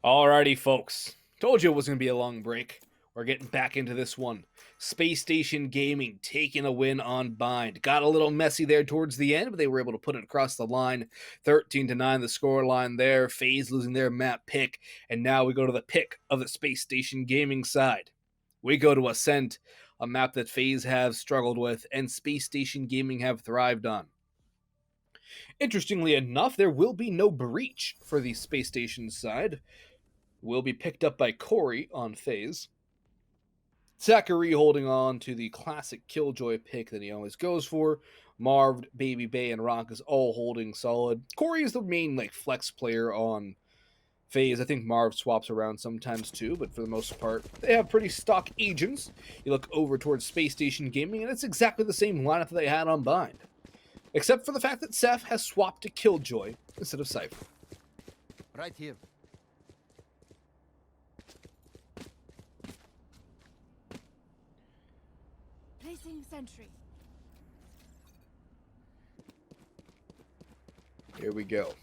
Alrighty, folks. Told you it was going to be a long break. We're getting back into this one. Spacestation Gaming taking a win on Bind. Got a little messy there towards the end, but they were able to put it across the line. 13-9 the score line there. FaZe losing their map pick. And now we go to the pick of the Spacestation Gaming side. We go to Ascent, a map that FaZe have struggled with and Spacestation Gaming have thrived on. Interestingly enough, there will be no breach for the Space Station side. Will be picked up by Corey on FaZe. ZachaREEE holding on to the classic Killjoy pick that he always goes for. Marved, BABYBAY, and Rawkus all holding solid. Corey is the main flex player on FaZe. I think Marv swaps around sometimes too, but for the most part, they have pretty stock agents. You look over towards Space Station Gaming, and it's exactly the same lineup that they had on Bind. Except for the fact that sSef has swapped to Killjoy instead of Cypher. Right here. Placing sentry. Here we go.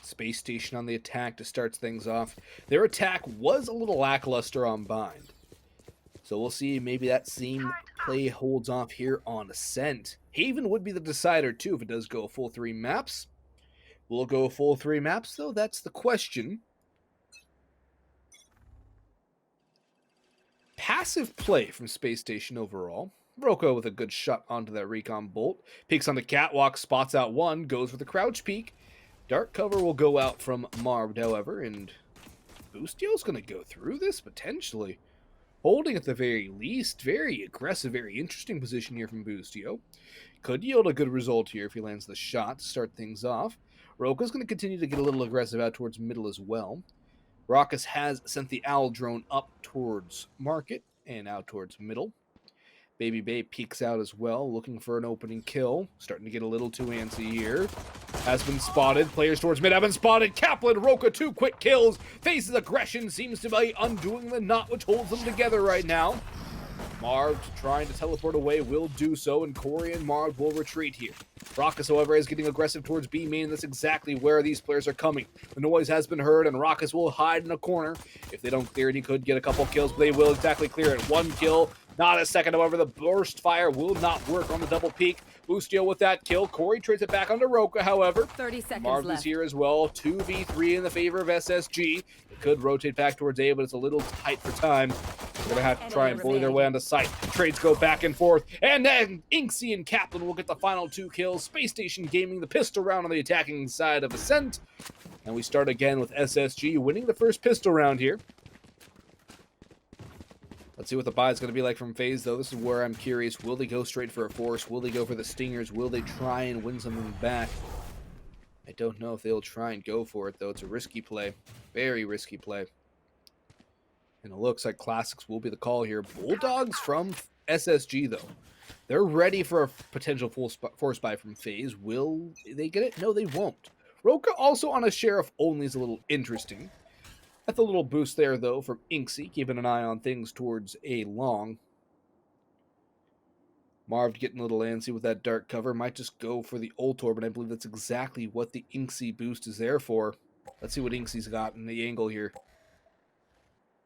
Space Station on the attack to start things off. Their attack was a little lackluster on Bind. So we'll see, maybe that same play holds off here on Ascent. Haven would be the decider too if it does go full 3 maps. Will it go full 3 maps though? That's the question. Passive play from Space Station overall. Roca with a good shot onto that recon bolt. Peeks on the catwalk, spots out one, goes for the crouch peek. Dark cover will go out from Marved, however, and Boostio's going to go through this potentially. Holding at the very least, very aggressive, very interesting position here from Boostio. Could yield a good result here if he lands the shot to start things off. Roca's going to continue to get a little aggressive out towards middle as well. Rawkus has sent the owl drone up towards market and out towards middle. BABYBAY peeks out as well, looking for an opening kill. Starting to get a little too antsy here. Has been spotted. Players towards mid have been spotted. Kaplan, roca, 2 quick kills. FaZe's aggression seems to be undoing the knot which holds them together right now. Marved trying to teleport away will do so, and Corey and Marved will retreat here. Rawkus, however, is getting aggressive towards B main. That's exactly where these players are coming. The noise has been heard, and Rawkus will hide in a corner. If they don't clear it, he could get a couple kills, but they will exactly clear it. 1 kill, not a second. However, the burst fire will not work on the double peek. Boostio with that kill. Corey trades it back onto roca, however. 30 seconds Marved left. is here as well. 2v3 in the favor of SSG. It could rotate back towards A, but it's a little tight for time. They're going to have to try and bully their way onto site. Trades go back and forth. And then Insky and Kaplan will get the final 2 kills. Space Station Gaming the pistol round on the attacking side of Ascent. And we start again with SSG winning the first pistol round here. Let's see what the buy is going to be like from FaZe, though. This is where I'm curious. Will they go straight for a force? Will they go for the stingers? Will they try and win something back? I don't know if they'll try and go for it, though. It's a risky play. Very risky play. And it looks like Classics will be the call here. Bulldogs from SSG, though. They're ready for a potential full force buy from FaZe. Will they get it? No, they won't. Roca also on a Sheriff only is a little interesting. That's a little boost there, though, from Insky, keeping an eye on things towards A long. Marved getting a little antsy with that dark cover. Might just go for the ult orb, and I believe that's exactly what the Insky boost is there for. Let's see what Inksy's got in the angle here.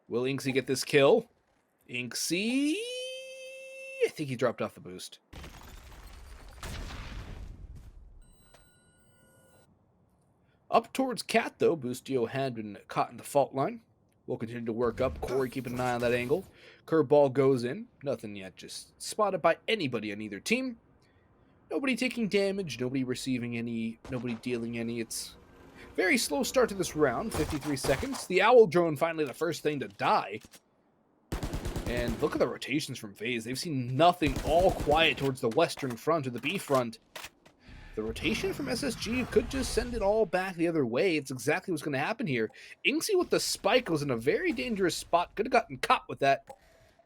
Will Insky get this kill? Insky... I think he dropped off the boost. Up towards Cat, though. Boostio had been caught in the fault line. We'll continue to work up. Corey keeping an eye on that angle. Curveball goes in. Nothing yet. Just spotted by anybody on either team. Nobody taking damage. Nobody receiving any. Nobody dealing any. It's very slow start to this round. 53 seconds. The owl drone finally the first thing to die. And look at the rotations from FaZe. They've seen nothing. All quiet towards the western front or the B front. The rotation from SSG could just send it all back the other way. It's exactly what's going to happen here. Insky with the spike was in a very dangerous spot. Could have gotten caught with that.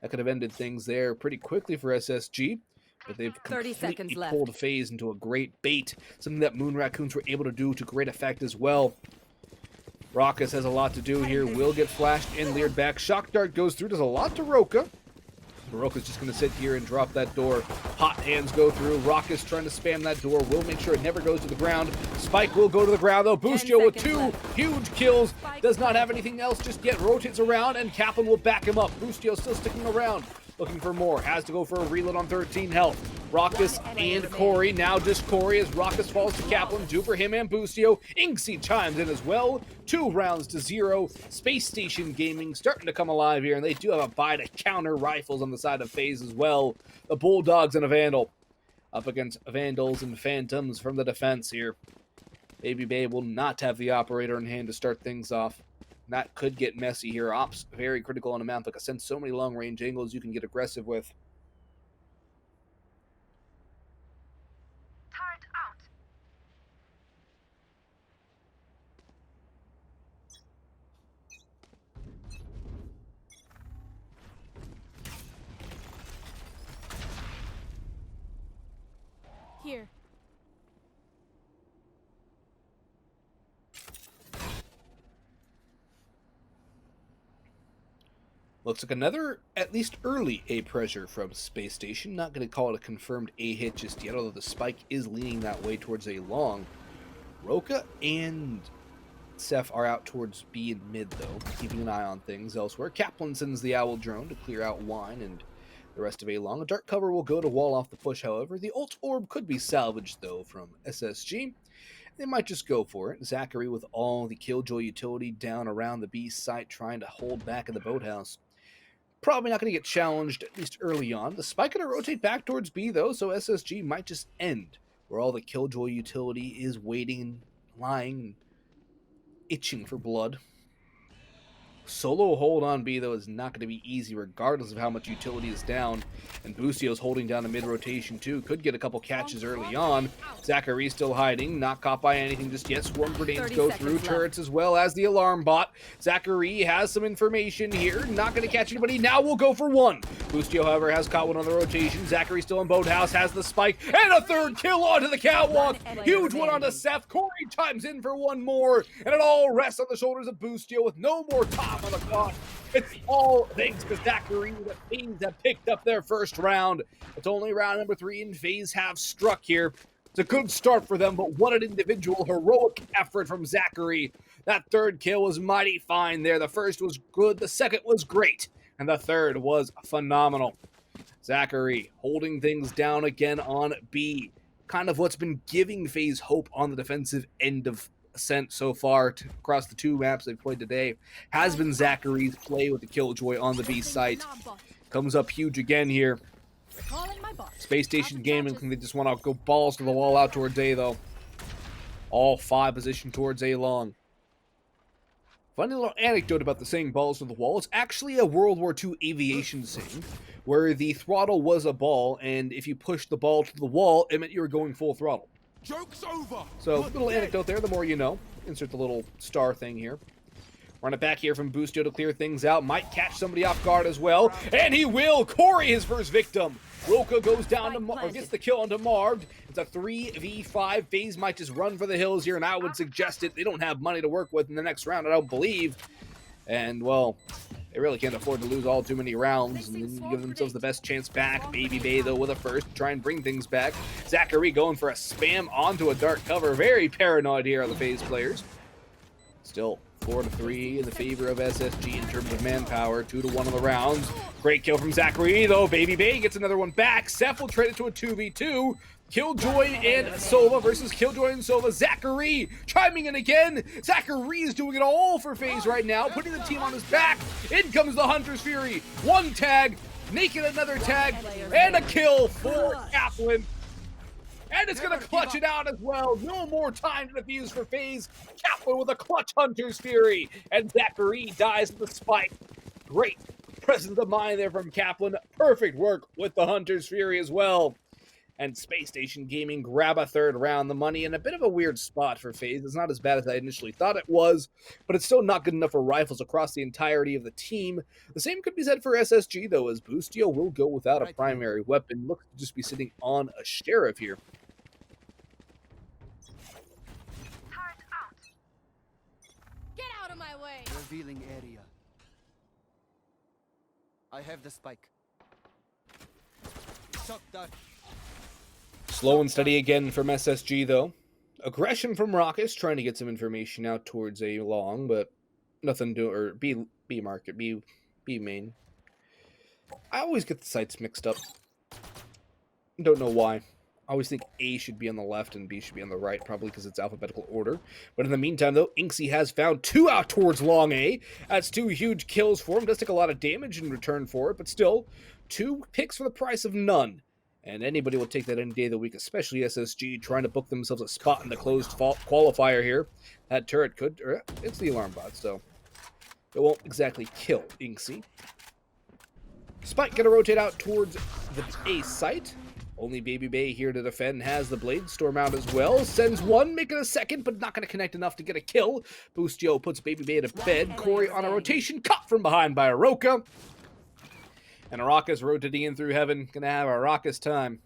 That could have ended things there pretty quickly for SSG. But they've 30 seconds completely left. pulled FaZe into a great bait. Something that Moon Raccoons were able to do to great effect as well. Rawkus has a lot to do here. Will get flashed and leered back. Shock Dart goes through. Does a lot to roca. Roca's just going to sit here and drop that door. Hot hands go through. Rawkus trying to spam that door. Will make sure it never goes to the ground. Spike will go to the ground, though. Boostio with 2 huge kills. Does not have anything else just yet. Rotates around, and Kaplan will back him up. Boostio still sticking around. Looking for more. Has to go for a reload on 13 health. Rawkus and Corey. Now just Corey as Rawkus falls to Kaplan. Do for him and Boostio. Insky chimes in as well. 2 rounds to 0. Spacestation Gaming starting to come alive here, and they do have a buy to counter rifles on the side of FaZe as well. The Bulldogs and a Vandal up against Vandals and Phantoms from the defense here. BABYBAY will not have the operator in hand to start things off. That could get messy here. Ops very critical on a map like Ascent. So many long range angles you can get aggressive with. Turret out. Here. Looks like another, at least early, A pressure from Space Station. Not going to call it a confirmed A hit just yet, although the spike is leaning that way towards A long. Roca and sSef are out towards B and mid, though, keeping an eye on things elsewhere. Kaplan sends the Owl drone to clear out Wine and the rest of A long. A dark cover will go to wall off the push, however. The ult orb could be salvaged, though, from SSG. They might just go for it. ZachaREEE with all the Killjoy utility down around the B site, trying to hold back in the boathouse. Probably not going to get challenged, at least early on. The spike going to rotate back towards B, though, so SSG might just end where all the Killjoy utility is waiting, lying, itching for blood. Solo hold on B, though, is not going to be easy regardless of how much utility is down. And Boostio's holding down a mid-rotation, too. Could get a couple catches early on. ZachaREEE still hiding. Not caught by anything just yet. Swarm grenades go through turrets as well as the alarm bot. ZachaREEE has some information here. Not going to catch anybody. Now we'll go for 1. Boostio, however, has caught one on the rotation. ZachaREEE still in boathouse. Has the spike. And a 3rd kill onto the catwalk. Huge one onto sSef. Corey chimes in for 1 more. And it all rests on the shoulders of Boostio with no more time on the clock. It's all thanks to ZachaREEE that FaZe have picked up their first round. It's only round number 3 and FaZe have struck here. It's a good start for them, but what an individual heroic effort from ZachaREEE. That 3rd kill was mighty fine there. The first was good, the second was great, and the 3rd was phenomenal. ZachaREEE holding things down again on B. Kind of what's been giving FaZe hope on the defensive end of Ascent so far across the 2 maps they've played today has been ZachaREE's play with the Killjoy on the B site. Comes up huge again here. Space Station Gaming, they just want to go balls to the wall out towards A, though. All 5 position towards A long. Funny little anecdote about the saying balls to the wall. It's actually a World War II aviation saying where the throttle was a ball, and if you pushed the ball to the wall, it meant you were going full throttle. Joke's over. So, little anecdote there, the more you know. Insert the little star thing here. Run it back here from Boostio to clear things out. Might catch somebody off guard as well. And he will! Corey, his first victim. Roca goes down to or gets the kill onto Marved. It's a 3v5. FaZe might just run for the hills here, and I would suggest it. They don't have money to work with in the next round, I don't believe. And, well, they really can't afford to lose all too many rounds and give themselves the best chance back. BABYBAY, though, with a first. Try and bring things back. ZachaREEE going for a spam onto a dark cover. Very paranoid here on the FaZe players. Still 4-3 in the favor of SSG in terms of manpower. 2-1 on the rounds. Great kill from ZachaREEE, though. BABYBAY gets another one back. sSef will trade it to a 2v2. Killjoy and Sova versus Killjoy and Sova. ZachaREEE chiming in again. ZachaREEE is doing it all for FaZe right now, putting the team on his back. In comes the Hunter's Fury. 1 tag, naked another tag, and a kill for Kaplan. And it's going to clutch it out as well. No more time to defuse for FaZe. Kaplan with a clutch Hunter's Fury. And ZachaREEE dies with the spike. Great presence of mind there from Kaplan. Perfect work with the Hunter's Fury as well. And Space Station Gaming grab a 3rd round. The money in a bit of a weird spot for FaZe. It's not as bad as I initially thought it was, but it's still not good enough for rifles across the entirety of the team. The same could be said for SSG, though, as Boostio will go without a primary weapon. Looks to just be sitting on a sheriff here. Get out of my way. Revealing area. I have the spike. Shock dart. Slow and steady again from SSG, though. Aggression from Rawkus, trying to get some information out towards A long, but nothing to, or B market, B main. I always get the sites mixed up. Don't know why. I always think A should be on the left and B should be on the right, probably because it's alphabetical order. But in the meantime, though, insky has found 2 out towards long A. That's 2 huge kills for him. Does take a lot of damage in return for it, but still, 2 picks for the price of none. And anybody will take that any day of the week, especially SSG, trying to book themselves a spot in the closed qualifier here. That turret could, or it's the alarm bot, so it won't exactly kill insky. Spike gonna rotate out towards the A site. Only BABYBAY here to defend, has the Blade Storm out as well. Sends one, making a second, but not going to connect enough to get a kill. Boostio puts BABYBAY to bed. Corey on a rotation, caught from behind by a roca. And a Rawkus rotating in through heaven. Going to have a Rawkus time.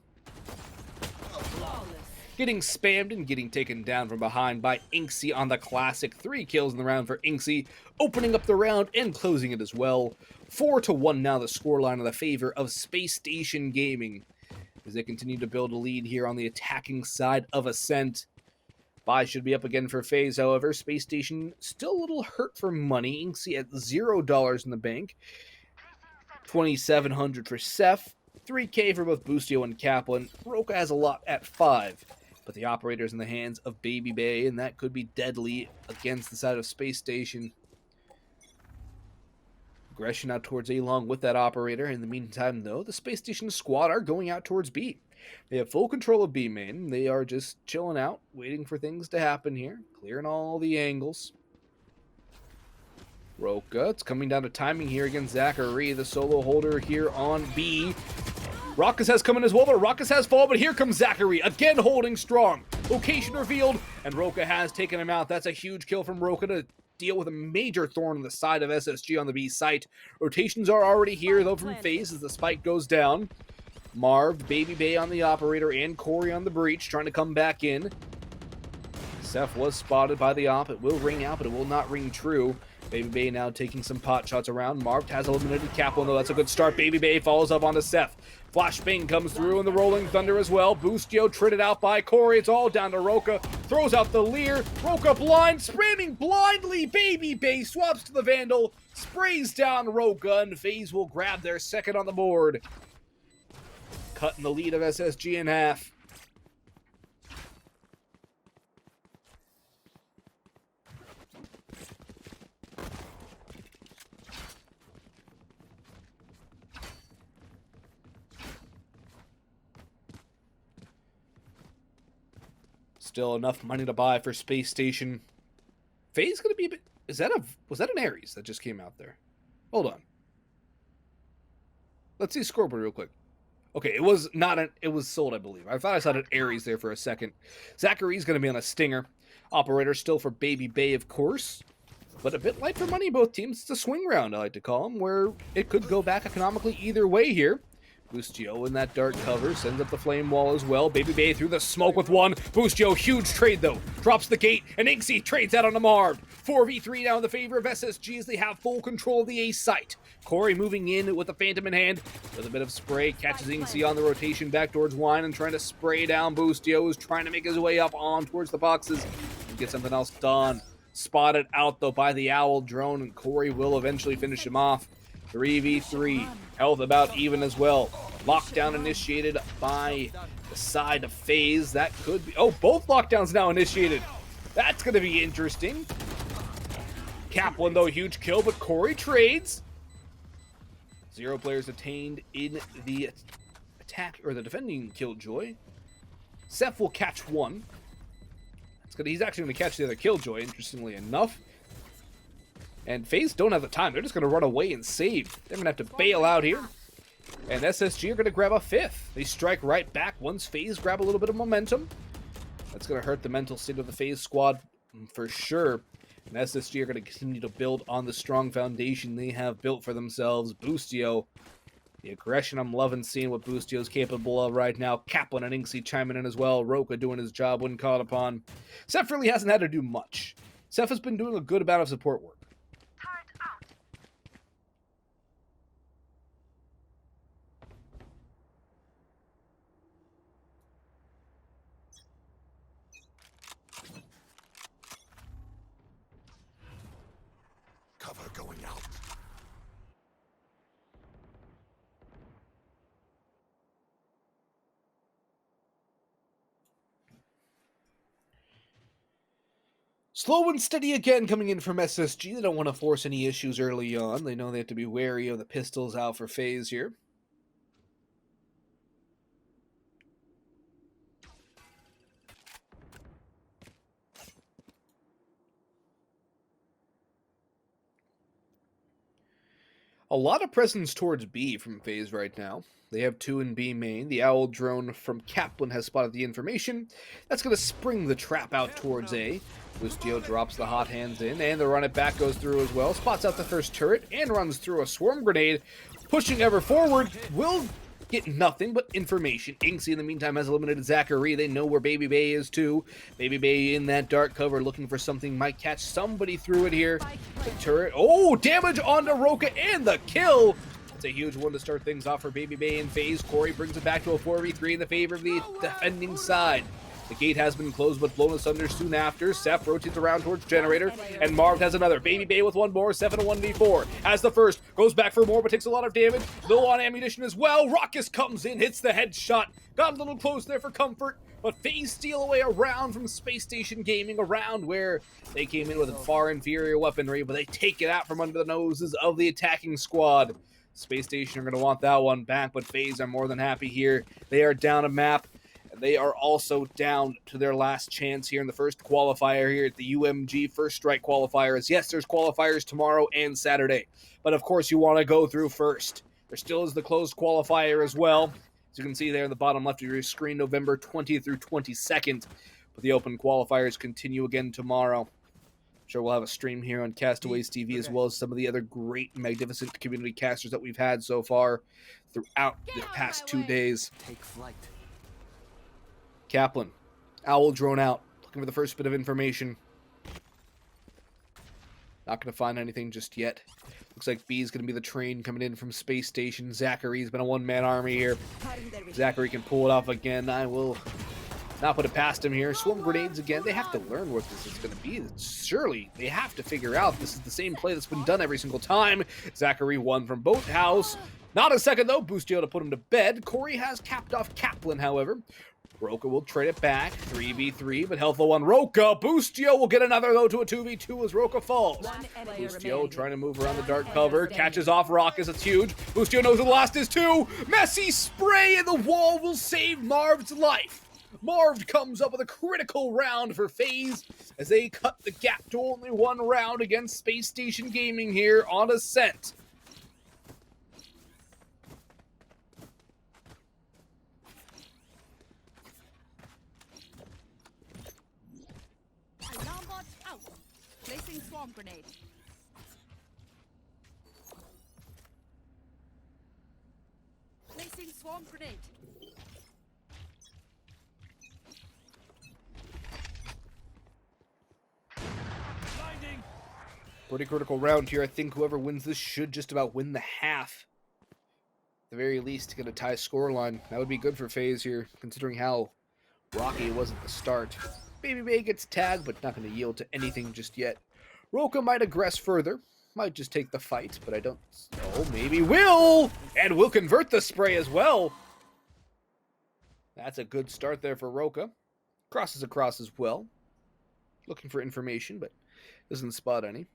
Getting spammed and getting taken down from behind by insky on the classic. 3 kills in the round for insky, opening up the round and closing it as well. 4-1 now the scoreline in the favor of Spacestation Gaming, as they continue to build a lead here on the attacking side of Ascent. Buy should be up again for FaZe, however. Spacestation still a little hurt for money. insky at $0 in the bank. 2,700 for sSef. 3K for both Boostio and Kaplan. Roca has a lot at 5. But the operator's in the hands of BABYBAY, and that could be deadly against the side of Spacestation. Aggression out towards A long with that operator. In the meantime, though, the Spacestation squad are going out towards B. They have full control of B main. They are just chilling out, waiting for things to happen here, clearing all the angles. Roca, it's coming down to timing here against ZachaREEE, the solo holder here on B. Rawkus has come in as well, but Rawkus has fallen, but here comes ZachaREEE, again holding strong. Location revealed, and Roca has taken him out. That's a huge kill from Roca to deal with a major thorn on the side of SSG on the B site. Rotations are already here, though, from FaZe as the spike goes down. Marved, BABYBAY on the operator, and Corey on the breach, trying to come back in. sSef was spotted by the op. It will ring out, but it will not ring true. BABYBAY now taking some pot shots around. Marved has eliminated Kaplan, though that's a good start. BABYBAY follows up onto sSef. Flashbang comes through, and the Rolling Thunder as well. Boostio traded out by Corey. It's all down to Roca. Throws out the Leer. Roca blind, spamming blindly. BABYBAY swaps to the Vandal. Sprays down Roca, and FaZe will grab their second on the board. Cutting the lead of SSG in half. Still enough money to buy for Spacestation. FaZe gonna be a bit. Was that an Ares that just came out there? Hold on. Let's see scoreboard real quick. Okay, it was not an. It was sold, I believe. I thought I saw an Ares there for a second. ZachaREE's gonna be on a stinger. Operator still for BABYBAY, of course, but a bit light for money. Both teams. It's a swing round, I like to call them, where it could go back economically either way here. Boostio in that dark cover, sends up the flame wall as well. BABYBAY through the smoke with one. Boostio, huge trade though. Drops the gate, and insky trades out on the Marved. 4v3 now in the favor of SSG as they have full control of the A site. Corey moving in with the Phantom in hand. With a bit of spray, catches insky on the rotation back towards Wine and trying to spray down Boostio, who's trying to make his way up on towards the boxes and get something else done. Spotted out though by the Owl drone, and Corey will eventually finish him off. 3v3. Health about even as well. Lockdown initiated by the side of FaZe. That could be... Oh, both lockdowns now initiated. That's going to be interesting. Kaplan, though, huge kill, but Corey trades. 0 players attained in the attack, or the defending Killjoy. sSef will catch one. He's actually going to catch the other Killjoy, interestingly enough. And FaZe don't have the time. They're just going to run away and save. They're going to have to bail out here. And SSG are going to grab a 5th. They strike right back once FaZe grab a little bit of momentum. That's going to hurt the mental state of the FaZe squad for sure. And SSG are going to continue to build on the strong foundation they have built for themselves. Boostio, the aggression I'm loving seeing what Boostio is capable of right now. Kaplan and insky chiming in as well. Roca doing his job when called upon. sSef really hasn't had to do much. sSef has been doing a good amount of support work. Slow and steady again coming in from SSG. They don't want to force any issues early on. They know they have to be wary of the pistols out for FaZe here. A lot of presence towards B from FaZe right now. They have 2 in B main. The owl drone from Kaplan has spotted the information. That's going to spring the trap out towards A. Boostio drops the hot hands in, and the run it back goes through as well. Spots out the first turret and runs through a swarm grenade. Pushing ever forward, will get nothing but information. Insky, in the meantime, has eliminated ZachaREEE. They know where BABYBAY is, too. BABYBAY in that dark cover, looking for something. Might catch somebody through it here. The turret. Oh, damage onto roca and the kill. That's a huge one to start things off for BABYBAY and FaZe. Corey brings it back to a 4v3 in the favor of the defending side. The gate has been closed but blown asunder soon after. sSef rotates around towards generator, and Marved has another. BABYBAY with one more. sSef in a 1v4. As the first, goes back for more but takes a lot of damage. Low on ammunition as well. Rawkus comes in, hits the headshot. Got a little close there for comfort, but FaZe steal away a round from Spacestation Gaming, a round where they came in with a far inferior weaponry, but they take it out from under the noses of the attacking squad. Spacestation are going to want that one back, but FaZe are more than happy here. They are down a map. They are also down to their last chance here in the first qualifier here at the UMG First Strike qualifiers. Yes, there's qualifiers tomorrow and Saturday, but of course you want to go through first. There still is the closed qualifier as well. As you can see there in the bottom left of your screen, November 20th through 22nd. But the open qualifiers continue again tomorrow. I'm sure we'll have a stream here on Castaways TV as well as some of the other great, magnificent community casters that we've had so far throughout the past 2 days. Take flight. Kaplan, owl drone out, looking for the first bit of information. Not going to find anything just yet. Looks like B is going to be the train coming in from Space Station. ZachaREEE's been a one-man army here. ZachaREEE can pull it off again. I will not put it past him here. Swarm grenades again. They have to learn what this is going to be. Surely they have to figure out this is the same play that's been done every single time. ZachaREEE won from Boathouse. Not a second, though. Boostio to put him to bed. Corey has capped off Kaplan, however. roca will trade it back, 3v3, but health low on roca. Boostio will get another, though, to a 2v2 as roca falls. Boostio trying to move around the dark cover, catches off Rawkus, it's huge. Boostio knows the last is 2. Messy spray, and the wall will save Marved's life. Marved comes up with a critical round for FaZe as they cut the gap to only 1 round against Space Station Gaming here on Ascent. Alarm bot out. Placing swarm grenade. Placing swarm grenade. Pretty critical round here. I think whoever wins this should just about win the half. At the very least, to get a tie scoreline. That would be good for FaZe here, considering how rocky it was at the start. BABYBAY gets tagged, but not going to yield to anything just yet. roca might aggress further. Might just take the fight, but I don't... Oh, maybe will! And will convert the spray as well. That's a good start there for roca. Crosses across as well. Looking for information, but doesn't spot any.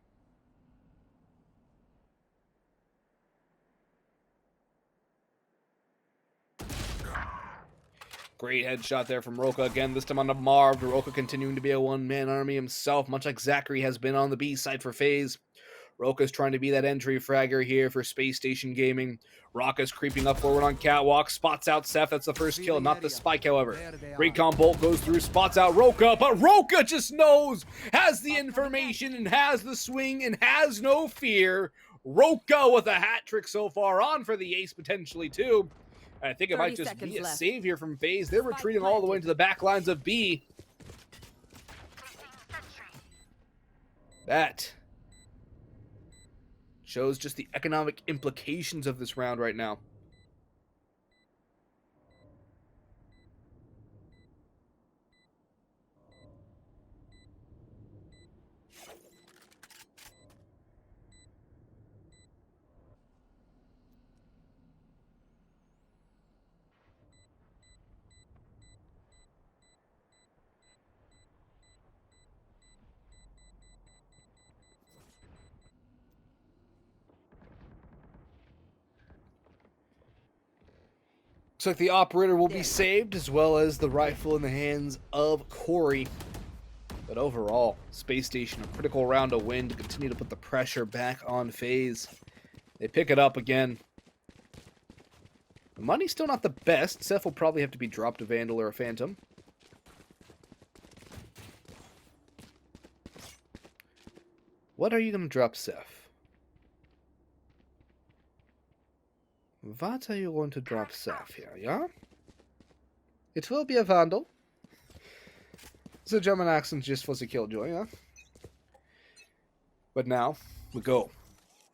Great headshot there from roca again, this time on the Marved. roca continuing to be a one-man army himself, much like ZachaREEE has been on the B side for FaZe. roca's trying to be that entry fragger here for Space Station Gaming. Rawkus creeping up forward on catwalk, spots out sSef. That's the first kill, not the spike, however. Recon bolt goes through, spots out roca, but roca just knows, has the information and has the swing and has no fear. roca with a hat trick so far, on for the ace potentially too. I think it might just be a save here from FaZe. They're retreating all the way into the back lines of B. That shows just the economic implications of this round right now. Looks like the operator will be saved, as well as the rifle in the hands of Corey. But overall, Space Station, a critical round to win to continue to put the pressure back on FaZe. They pick it up again. The money's still not the best. sSef will probably have to be dropped a Vandal or a Phantom. What are you going to drop, sSef? What are you going to drop, sSef here, yeah? It will be a Vandal. The German accent just was a Killjoy, yeah? But now, we go.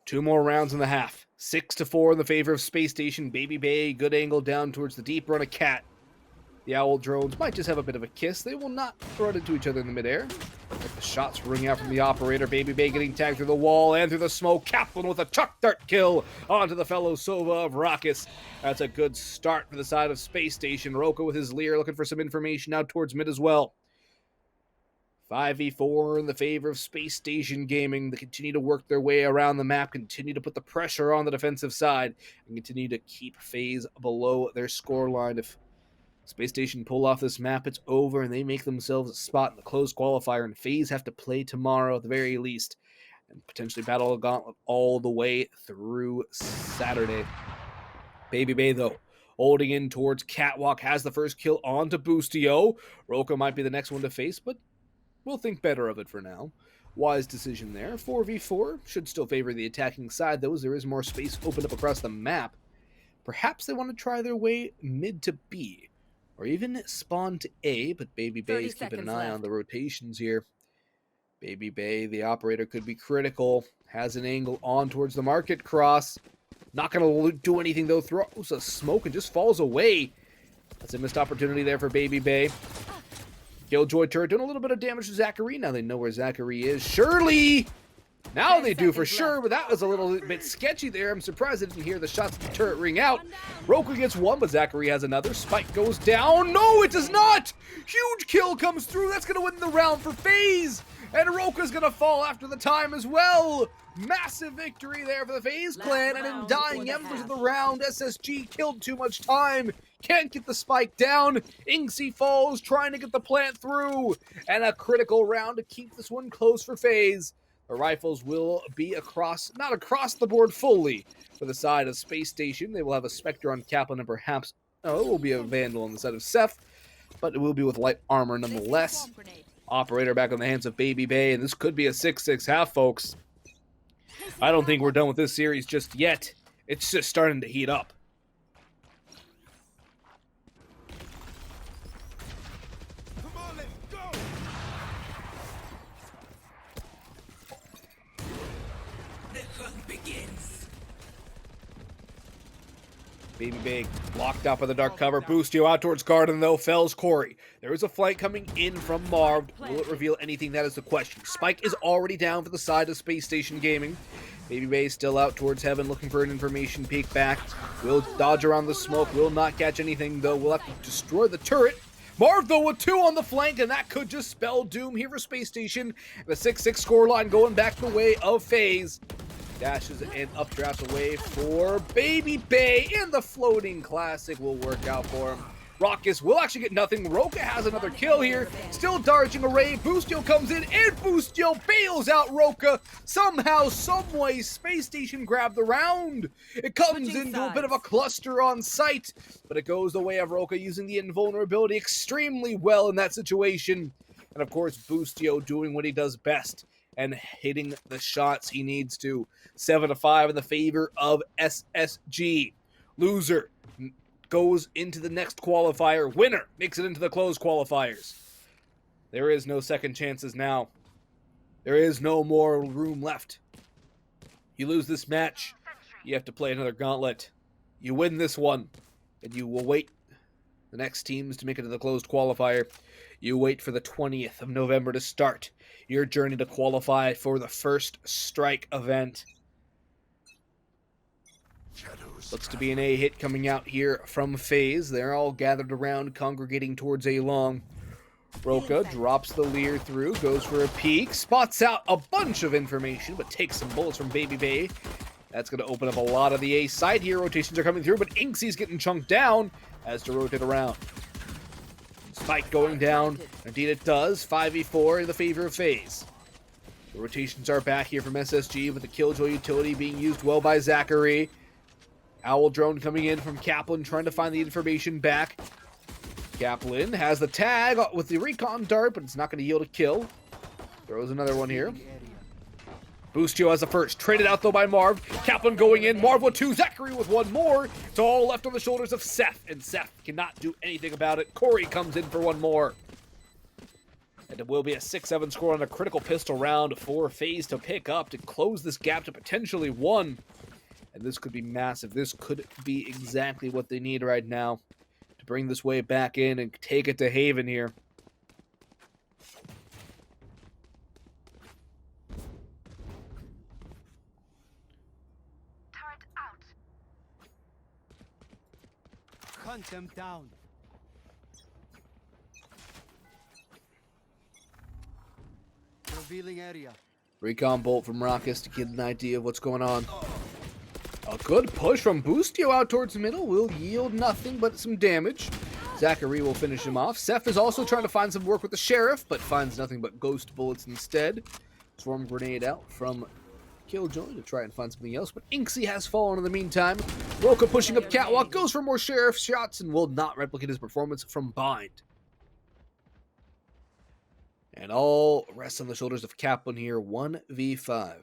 2 more rounds and a half. 6-4 in the favor of Space Station. BABYBAY, good angle down towards the deep run of Cat. The Owl drones might just have a bit of a kiss. They will not run into each other in the midair. Like the shots ring out from the operator. BABYBAY getting tagged through the wall and through the smoke. Kaplan with a chuck dart kill onto the fellow Sova of Rawkus. That's a good start for the side of Space Station. roca with his leer looking for some information out towards mid as well. 5v4 in the favor of Space Station Gaming. They continue to work their way around the map, continue to put the pressure on the defensive side, and continue to keep FaZe below their scoreline. If Space Station pull off this map, it's over, and they make themselves a spot in the closed qualifier, and FaZe have to play tomorrow at the very least, and potentially battle a gauntlet all the way through Saturday. BABYBAY, though, holding in towards Catwalk, has the first kill onto Boostio. roca might be the next one to face, but we'll think better of it for now. Wise decision there. 4v4 should still favor the attacking side, though, as there is more space opened up across the map. Perhaps they want to try their way mid to B, or even spawn to A, but BABYBAY is keeping an eye on the rotations here. BABYBAY, the operator, could be critical. Has an angle on towards the market cross. Not going to do anything, though. Throws a smoke and just falls away. That's a missed opportunity there for BABYBAY. Killjoy turret doing a little bit of damage to ZachaREEE. Now they know where ZachaREEE is. Surely! Now they do for sure, but that was a little bit sketchy there. I'm surprised I didn't hear the shots of the turret ring out. roca gets one, but ZachaREEE has another. Spike goes down. No, it does not! Huge kill comes through. That's going to win the round for FaZe. And roca's going to fall after the time as well. Massive victory there for the FaZe clan. And in dying embers of the round, SSG killed too much time. Can't get the spike down. insky falls, trying to get the plant through. And a critical round to keep this one close for FaZe. The rifles will be not across the board fully for the side of Space Station. They will have a Spectre on Kaplan and perhaps, it will be a Vandal on the side of sSef, but it will be with light armor nonetheless. Operator back on the hands of BABYBAY, and this could be a 6-6 half, folks. I don't think we're done with this series just yet. It's just starting to heat up. BABYBAY locked up by the dark cover. Boostio out towards Garden, though, fells Corey. There is a flank coming in from Marved. Will it reveal anything? That is the question. Spike is already down for the side of Space Station Gaming. BABYBAY still out towards heaven, looking for an information peek back. Will dodge around the smoke. Will not catch anything, though. Will have to destroy the turret. Marved, though, with 2 on the flank, and that could just spell doom here for Space Station. The 6-6 scoreline going back the way of FaZe. Dashes and updrafts away for BABYBAY, and the floating classic will work out for him. Rawkus will actually get nothing. roca has another kill here. Still dodging array. Boostio comes in, and Boostio bails out roca. Somehow, someway, Space Station grabbed the round. It comes into a bit of a cluster on site, but it goes the way of roca, using the invulnerability extremely well in that situation. And of course, Boostio doing what he does best and hitting the shots he needs to. 7-5 in the favor of SSG. Loser goes into the next qualifier. Winner makes it into the closed qualifiers. There is no second chances now. There is no more room left. You lose this match, you have to play another gauntlet. You win this one, and you will wait the next teams to make it to the closed qualifier. You wait for the 20th of November to start your journey to qualify for the first strike event. Looks to be an A hit coming out here from FaZe. They're all gathered around, congregating towards A long. roca drops the leer through, goes for a peek, spots out a bunch of information, but takes some bullets from BABYBAY. That's going to open up a lot of the A side here. Rotations are coming through, but inksky's getting chunked down. Has to rotate around. Spike going down. Indeed it does. 5v4 in the favor of FaZe. The rotations are back here from SSG with the Killjoy utility being used well by ZachaREEE. Owl drone coming in from Kaplan trying to find the information back. Kaplan has the tag with the recon dart, but it's not going to yield a kill. Throws another one here. Boostio has the first. Traded out though by Marved. Kaplan going in. Marved with 2. ZachaREEE with 1 more. It's all left on the shoulders of sSef, and sSef cannot do anything about it. Corey comes in for 1 more. And it will be a 6-7 score on a critical pistol round for FaZe to pick up to close this gap to potentially 1. And this could be massive. This could be exactly what they need right now to bring this wave back in and take it to Haven here. Hunt them down. Revealing area. Recon bolt from Rawkus to get an idea of what's going on. A good push from Boostio out towards the middle will yield nothing but some damage. ZachaREEE will finish him off. sSef is also trying to find some work with the Sheriff, but finds nothing but ghost bullets instead. Swarm grenade out from Killjoy to try and find something else, but insky has fallen in the meantime. Roca pushing up catwalk, goes for more Sheriff shots and will not replicate his performance from Bind. And all rests on the shoulders of Kaplan here, 1v5.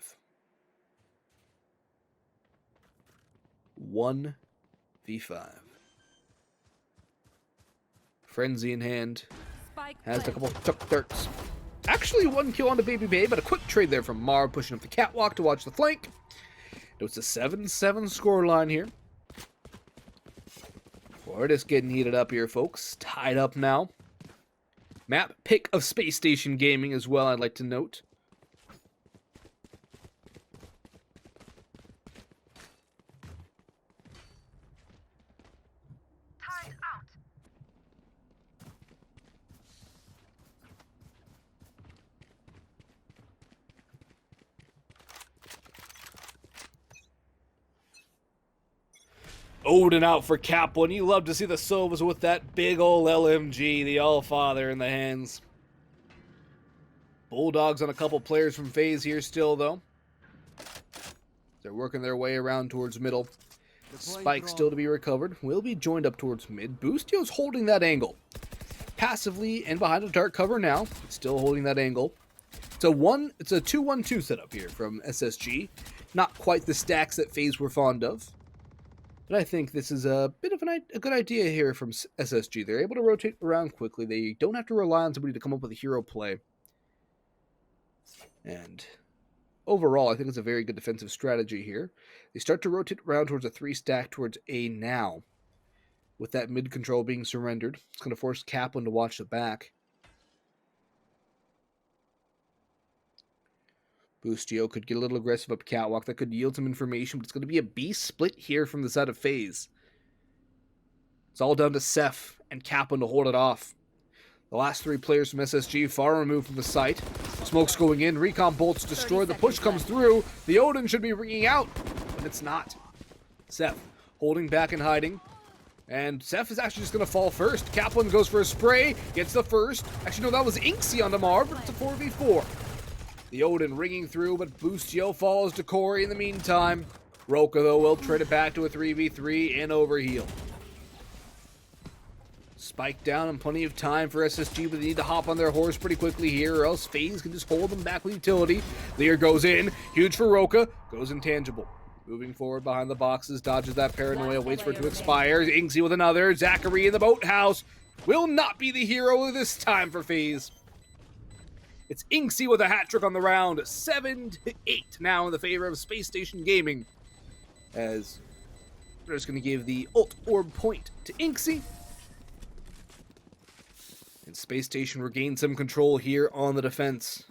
1v5. Frenzy in hand. Spike Has a planted. couple chuck darts. Actually 1 kill onto BABYBAY, but a quick trade there from Marv pushing up the catwalk to watch the flank. It's a 7-7 scoreline here. We're just getting heated up here, folks. Tied up now. Map pick of Spacestation Gaming as well, I'd like to note. Oden out for Kaplan. You love to see the Sovas with that big ol' LMG, the All-Father in the hands. Bulldogs on a couple players from FaZe here still, though. They're working their way around towards middle. Spike still to be recovered. Will be joined up towards mid. Boostio's holding that angle. Passively and behind a dark cover now. Still holding that angle. It's a 2-1-2 setup here from SSG. Not quite the stacks that FaZe were fond of. But I think this is a bit of a good idea here from SSG. They're able to rotate around quickly. They don't have to rely on somebody to come up with a hero play. And overall, I think it's a very good defensive strategy here. They start to rotate around towards a 3-stack towards A now. With that mid control being surrendered. It's going to force Kaplan to watch the back. Boostio could get a little aggressive up catwalk. That could yield some information, but it's going to be a B split here from the side of FaZe. It's all down to sSef and Kaplan to hold it off. The last 3 players from SSG far removed from the site. Smoke's going in. Recon bolts destroyed. The push comes through. The Oden should be ringing out, but it's not. sSef holding back and hiding. And sSef is actually just going to fall first. Kaplan goes for a spray. Gets the first. Actually, no, that was insky on the Marv, but it's a 4v4. The Oden ringing through, but Boostio falls to Corey in the meantime. Roca, though, will trade it back to a 3v3 and overheal. Spike down and plenty of time for SSG, but they need to hop on their horse pretty quickly here, or else FaZe can just hold them back with utility. Lear goes in. Huge for Roca. Goes intangible. Moving forward behind the boxes. Dodges that paranoia. Waits for it to expire. insky with another. ZachaREEE in the boathouse. Will not be the hero this time for FaZe. It's insky with a hat trick on the round. 7-8 now in the favor of Spacestation Gaming. As they're just going to give the ult orb point to insky. And Space Station regains some control here on the defense.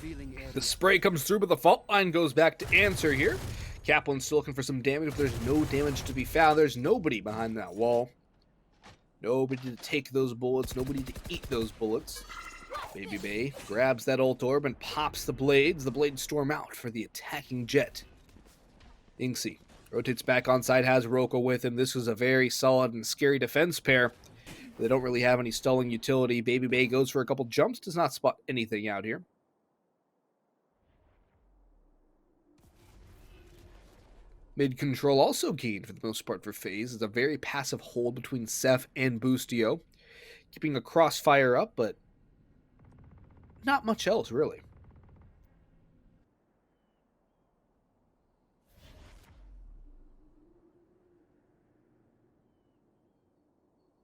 Revealing area. The spray comes through, but the fault line goes back to answer here. Kaplan's still looking for some damage, but there's no damage to be found. There's nobody behind that wall. Nobody to take those bullets. Nobody to eat those bullets. BABYBAY grabs that ult orb and pops the blades. The blades storm out for the attacking Jett. insky rotates back on side, has roca with him. This was a very solid and scary defense pair. They don't really have any stalling utility. BABYBAY goes for a couple jumps, does not spot anything out here. Mid control also keen for the most part for FaZe. It's a very passive hold between sSef and Boostio. Keeping a crossfire up, but not much else, really.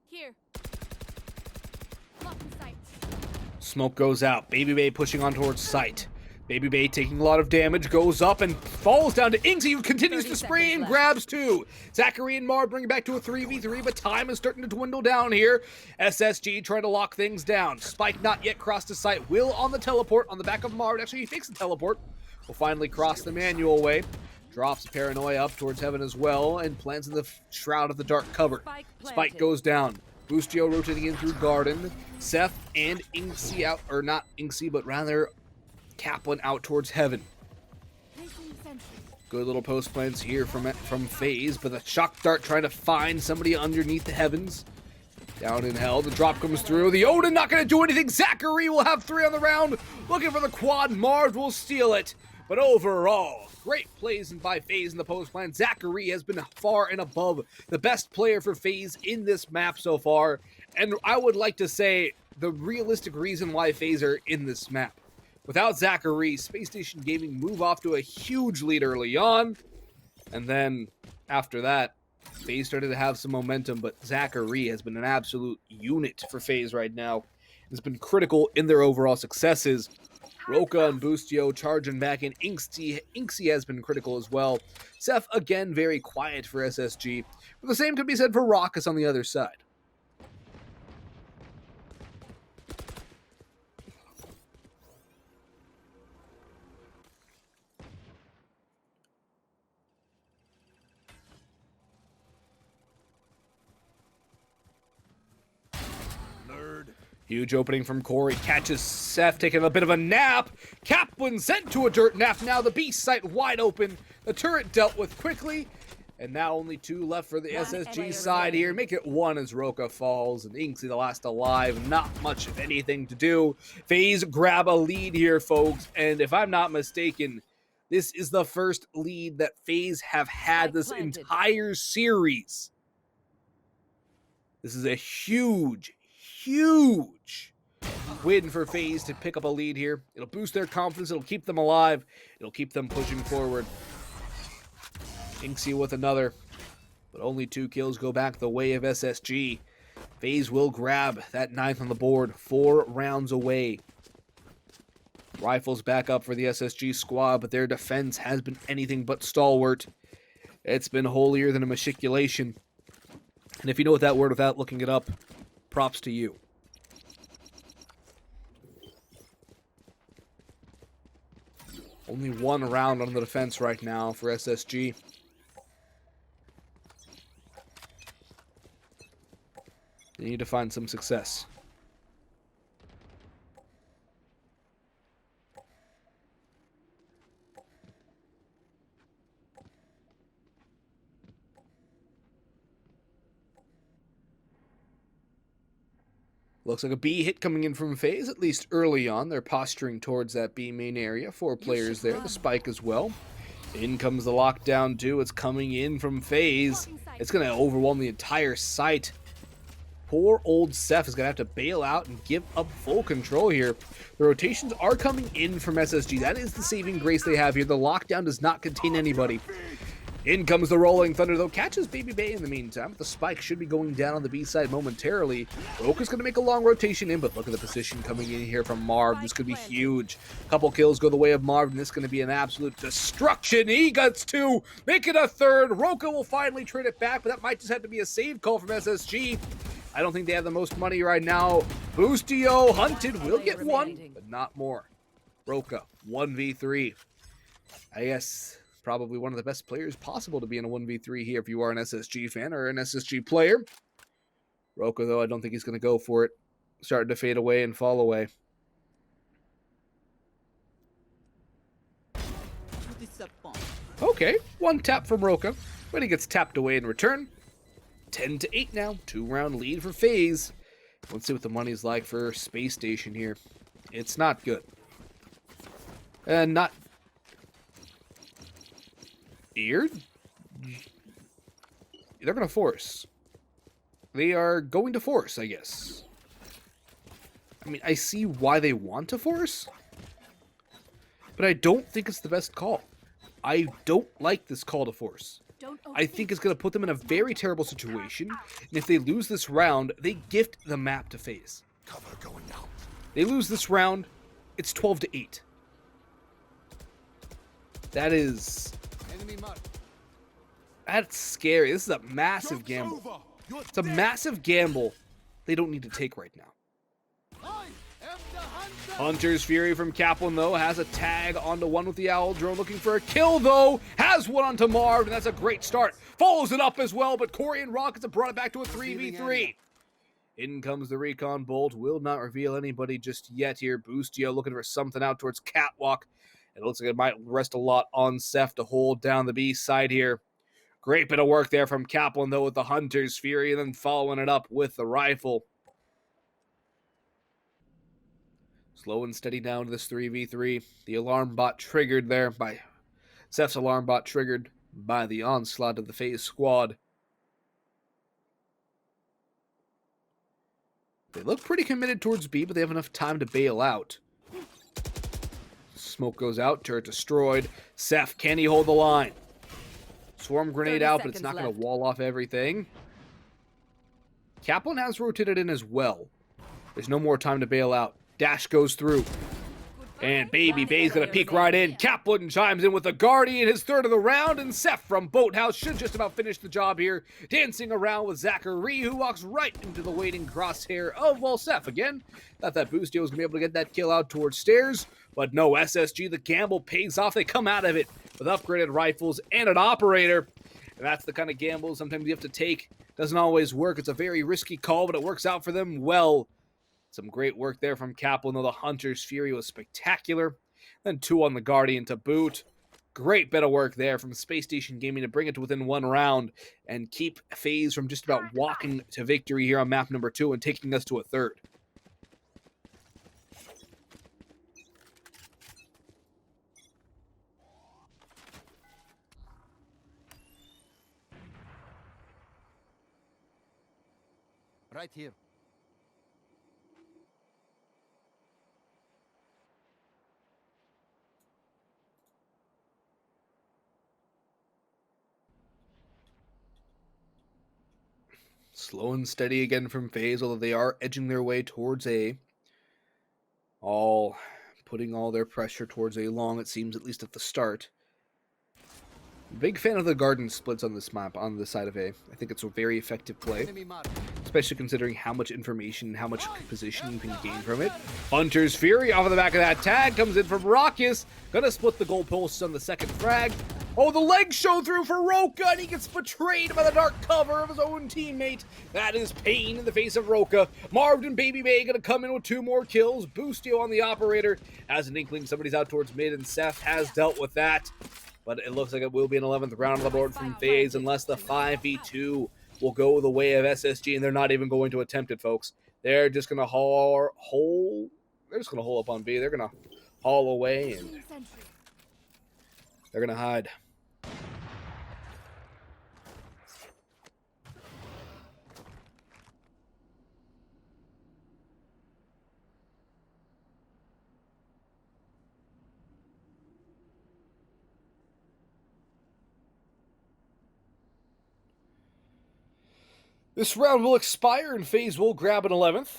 Here. Lock in sight. Smoke goes out. BABYBAY pushing on towards sight. BABYBAY taking a lot of damage, goes up and falls down to insky, who continues to spray and grabs two. ZachaREEE and Marved bring it back to a 3v3, but time is starting to dwindle down here. SSG trying to lock things down. Spike not yet crossed to sight. Will on the teleport on the back of Marved. Actually, he fakes the teleport. Will finally cross the manual way. Drops Paranoia up towards heaven as well and plants in the shroud of the dark cover. Spike goes down. Boostio rotating in through garden. sSef and insky out, or not insky, but rather Kaplan out towards heaven. Good little post plants here from FaZe, but the shock dart trying to find somebody underneath the heavens. Down in hell, the drop comes through. The Omen not going to do anything. ZachaREEE will have 3 on the round. Looking for the quad. Marved will steal it. But overall, great plays by FaZe in the post plant. ZachaREEE has been far and above the best player for FaZe in this map so far. And I would like to say the realistic reason why FaZe are in this map. Without ZachaREEE, Spacestation Gaming move off to a huge lead early on. And then after that, FaZe started to have some momentum, but ZachaREEE has been an absolute unit for FaZe right now. It's been critical in their overall successes. roca and Boostio charging back in. insky has been critical as well. sSef, again, very quiet for SSG. But the same could be said for Rawkus on the other side. Huge opening from Corey, catches sSef, taking a bit of a nap. Kaplan sent to a dirt nap. Now the B site wide open. The turret dealt with quickly. And now only 2 left for the SSG side here. Make it 1 as roca falls. And insky the last alive. Not much of anything to do. FaZe grab a lead here, folks. And if I'm not mistaken, this is the first lead that FaZe have had this entire series. This is a huge win for FaZe to pick up a lead here. It'll boost their confidence. It'll keep them alive. It'll keep them pushing forward. insky with another, but only 2 kills go back the way of SSG. FaZe will grab that 9th on the board, 4 rounds away. Rifles back up for the SSG squad, but their defense has been anything but stalwart. It's been holier than a machiculation. And if you know what that word without looking it up, props to you. Only 1 round on the defense right now for SSG. They need to find some success. Looks like a B hit coming in from FaZe, at least early on. They're posturing towards that B main area. 4 players there, the spike as well. In comes the lockdown too. It's coming in from FaZe. It's going to overwhelm the entire site. Poor old sSef is going to have to bail out and give up full control here. The rotations are coming in from SSG. That is the saving grace they have here. The lockdown does not contain anybody. In comes the Rolling Thunder, though. Catches BABYBAY in the meantime. The spike should be going down on the B side momentarily. Rawkus going to make a long rotation in, but look at the position coming in here from Marved. This could be huge. A couple kills go the way of Marved, and this is going to be an absolute destruction. He gets 2. Make it a 3rd. roca will finally trade it back, but that might just have to be a save call from SSG. I don't think they have the most money right now. Boostio hunted will get 1, but not more. roca, 1v3. I guess probably one of the best players possible to be in a 1v3 here if you are an SSG fan or an SSG player. roca, though, I don't think he's going to go for it. Starting to fade away and fall away. Okay, one tap from roca, but he gets tapped away in return. 10-8 now, 2-round lead for FaZe. Let's see what the money's like for Space Station here. It's not good. And not... Eared? They're going to force. They are going to force, I guess. I mean, I see why they want to force, but I don't think it's the best call. I don't like this call to force. I think it's going to put them in a very terrible situation, and if they lose this round, they gift the map to FaZe. Cover going out. They lose this round, it's 12-8. That is... Enemy marked. That's scary. This is a massive gamble. It's a massive gamble they don't need to take right now. I am the hunter. Hunter's Fury from Kaplan, though, has a tag onto one with the Owl Drone, looking for a kill, though. Has one onto Marved, and that's a great start. Follows it up as well, but Corey and Rawkus have brought it back to a 3v3. In comes the Recon Bolt. Will not reveal anybody just yet here. Boostio looking for something out towards Catwalk. It looks like it might rest a lot on sSef to hold down the B side here. Great bit of work there from Kaplan, though, with the Hunter's Fury, and then following it up with the rifle. Slow and steady down to this 3v3. The alarm bot triggered there by... sSef's alarm bot triggered by the onslaught of the FaZe squad. They look pretty committed towards B, but they have enough time to bail out. Smoke goes out, turret destroyed. sSef, can he hold the line? Swarm grenade out, but it's not going to wall off everything. Kaplan has rotated in as well. There's no more time to bail out. Dash goes through. And BABYBAY's going to peek right in. Kaplan chimes in with the Guardian, his third of the round, and sSef from Boathouse should just about finish the job here. Dancing around with ZachaREEE, who walks right into the waiting crosshair of, well, sSef again. Thought that Boostio was going to be able to get that kill out towards stairs, but no, SSG, the gamble pays off. They come out of it with upgraded rifles and an operator. And that's the kind of gamble sometimes you have to take. Doesn't always work. It's a very risky call, but it works out for them well. Some great work there from Kaplan, though the Hunter's Fury was spectacular. Then 2 on the Guardian to boot. Great bit of work there from Spacestation Gaming to bring it to within 1 round and keep FaZe from just about walking to victory here on map number 2 and taking us to a 3rd. Right here. Slow and steady again from FaZe, although they are edging their way towards A. All putting all their pressure towards A long, it seems, at least at the start. Big fan of the garden splits on this map, on the side of A. I think it's a very effective play, Enemy marked. especially considering how much information and how much position you can gain from it. Hunter's Fury off of the back of that tag comes in from Rawkus. Gonna split the goalposts on the second frag. Oh, the legs show through for roca, and he gets betrayed by the dark cover of his own teammate. That is pain in the face of roca. Marved and BABYBAY gonna come in with 2 more kills. Boostio on the operator has an inkling somebody's out towards mid, and sSef has dealt with that. But it looks like it will be an 11th round on the board from FaZe unless the 5v2 will go the way of SSG, and they're not even going to attempt it, folks. They're just gonna hole. They're just gonna hole up on B. They're gonna haul away, and they're gonna hide. This round will expire and FaZe will grab an 11th.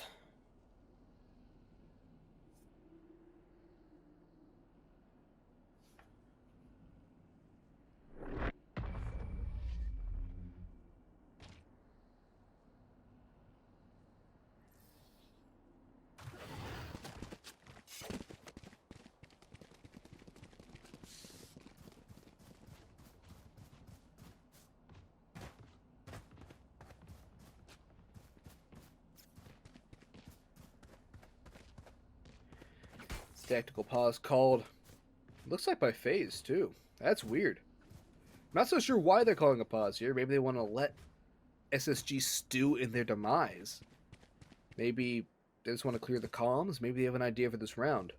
Tactical pause called. Looks like by FaZe, too. That's weird. I'm not so sure why they're calling a pause here. Maybe they want to let SSG stew in their demise. Maybe they just want to clear the comms. Maybe they have an idea for this round.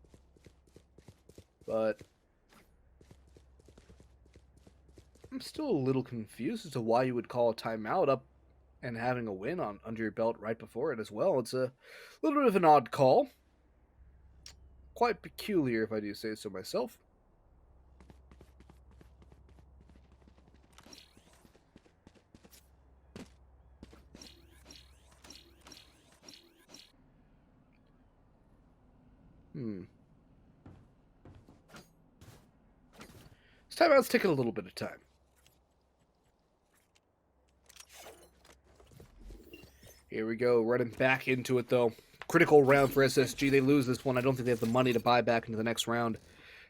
But I'm still a little confused as to why you would call a timeout up and having a win on under your belt right before it as well. It's a little bit of an odd call. Quite peculiar, if I do say so myself. This timeout's taking a little bit of time. Here we go, running back into it though. Critical round for SSG. They lose this one. I don't think they have the money to buy back into the next round.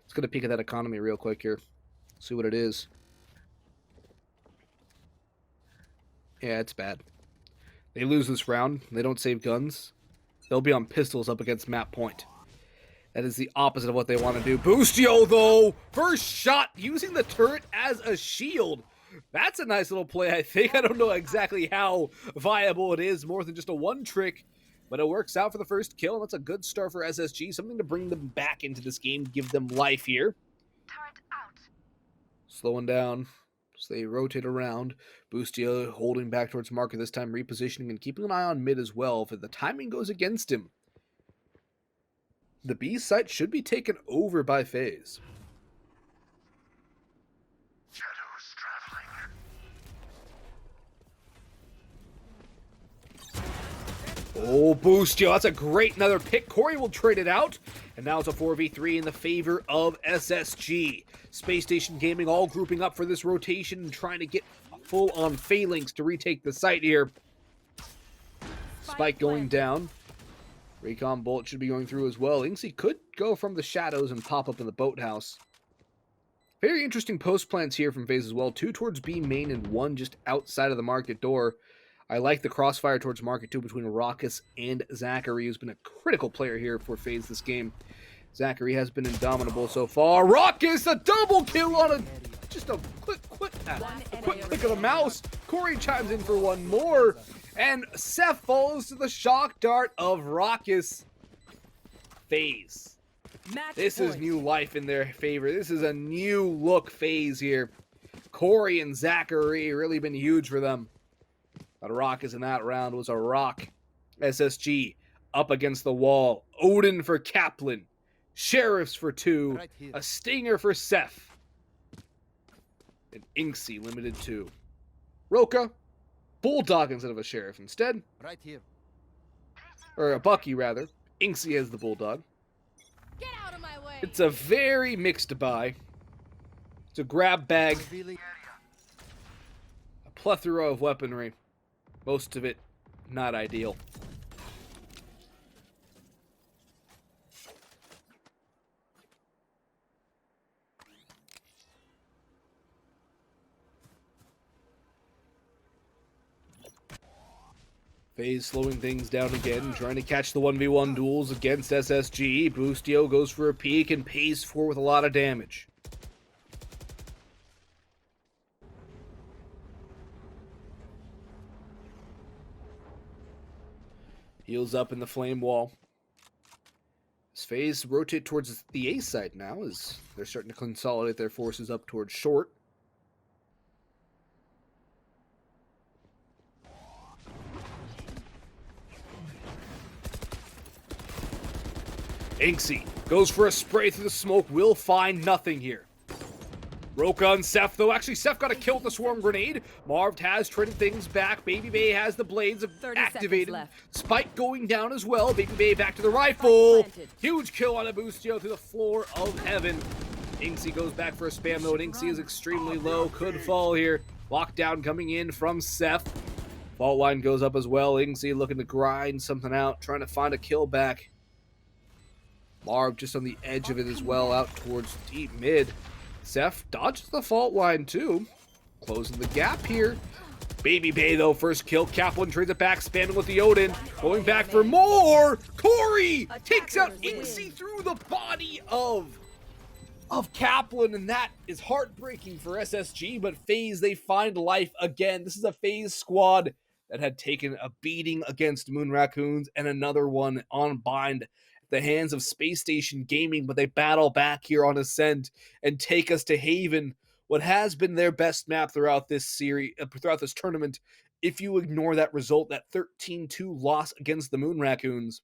Let's get a peek at that economy real quick here. See what it is. Yeah, it's bad. They lose this round. They don't save guns. They'll be on pistols up against map point. That is the opposite of what they want to do. Boostio, though! First shot using the turret as a shield. That's a nice little play, I think. I don't know exactly how viable it is, more than just a one trick. But it works out for the first kill, and that's a good start for SSG. Something to bring them back into this game, give them life here. Turret out. Slowing down. So they rotate around. Boostio holding back towards market this time, repositioning and keeping an eye on mid as well. If the timing goes against him, the B site should be taken over by FaZe. Oh, Boostio, that's a great another pick. Corey will trade it out. And now it's a 4v3 in the favor of SSG. Spacestation Gaming all grouping up for this rotation and trying to get full-on phalanx to retake the site here. Spike going down. Recon Bolt should be going through as well. insky could go from the shadows and pop up in the boathouse. Very interesting post plans here from FaZe as well. 2 towards B main and 1 just outside of the market door. I like the crossfire towards market too between Rawkus and ZachaREEE, who's been a critical player here for FaZe this game. ZachaREEE has been indomitable so far. Rawkus, a double kill on just a quick click of the mouse. Corey chimes in for one more. And sSef falls to the shock dart of Rawkus. FaZe. This is new life in their favor. This is a new look FaZe here. Corey and ZachaREEE really been huge for them. But Rawkus in that round was a rock. SSG up against the wall. Odin for Kaplan. Sheriffs for 2. A Stinger for sSef. And insky limited to roca. Bulldog instead of a Sheriff instead. Right here. Or a Bucky, rather. insky has the Bulldog. Get out of my way. It's a very mixed buy. It's a grab bag. A plethora of weaponry. Most of it not ideal. FaZe slowing things down again, trying to catch the 1v1 duels against SSG. Boostio goes for a peek and pays for with a lot of damage. Heals up in the flame wall. As FaZe rotate towards the A side now, as they're starting to consolidate their forces up towards short. insky goes for a spray through the smoke, will find nothing here. Roca and sSef, though. Actually, sSef got a kill with the swarm grenade. Marved has traded things back. BABYBAY has the blades activated. Spike going down as well. BABYBAY back to the rifle. Huge kill on a Boostio through the floor of heaven. insky goes back for a spam mode. insky is extremely low. Could fall here. Lockdown coming in from sSef. Fault line goes up as well. insky looking to grind something out. Trying to find a kill back. Marved just on the edge of it as well. Out towards deep mid. sSef dodges the fault line too. Closing the gap here. BABYBAY though, first kill. Kaplan trades it back, spamming with the Odin. Going back for more. Corey takes out insky through the body of Kaplan, and that is heartbreaking for SSG, but FaZe, they find life again. This is a FaZe squad that had taken a beating against Moon Raccoons and another one on bind at the hands of Spacestation Gaming, but they battle back here on Ascent and take us to Haven, what has been their best map throughout this series, throughout this tournament, if you ignore that result, that 13-2 loss against the Moon Raccoons.